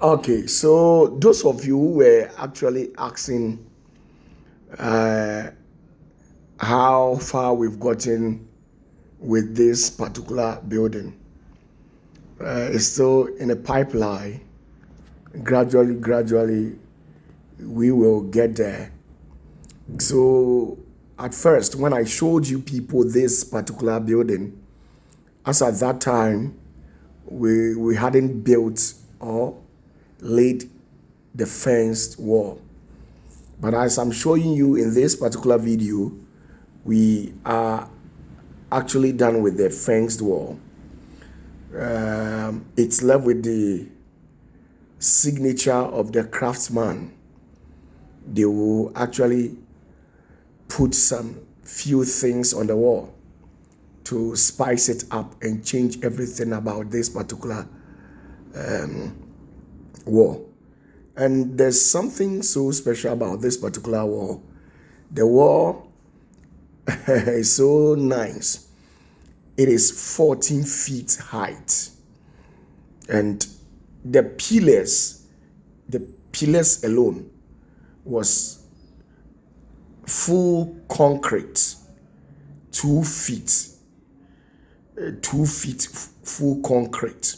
Okay, so those of you who were actually asking how far we've gotten with this particular building, it's still in a pipeline. Gradually, we will get there. So at first, when I showed you people this particular building, as at that time, we hadn't built or laid the fenced wall. But as I'm showing you in this particular video, we are actually done with the fenced wall. It's left with the signature of the craftsman. They will actually put some few things on the wall to spice it up and change everything about this particular wall. And there's something so special about this particular wall. The wall is so nice. It is 14 feet height. And the pillars alone was full concrete, 2 feet, 2 feet full concrete.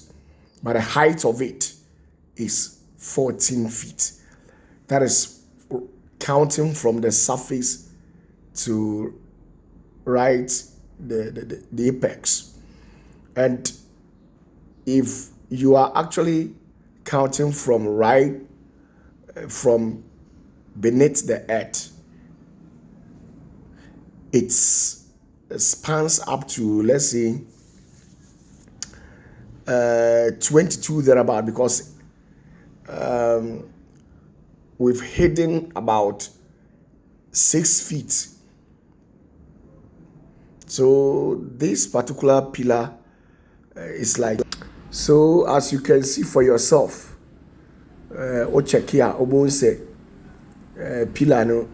But the height of it is 14 feet. That is counting from the surface to right the apex. And if you are actually counting from from beneath the earth, it spans up to, let's say, 22 thereabout, because we've hidden about 6 feet. So this particular pillar is like, so as you can see for yourself, check here, Obon say pillar no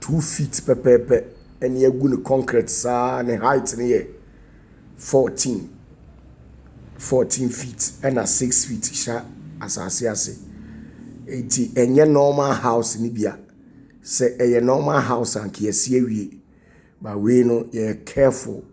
2 feet per and you go concrete sa and height near 14 feet and a 6 feet sha asase. Enti enye normal house ni bia, say a normal house and kiesi wie, but we no, you're careful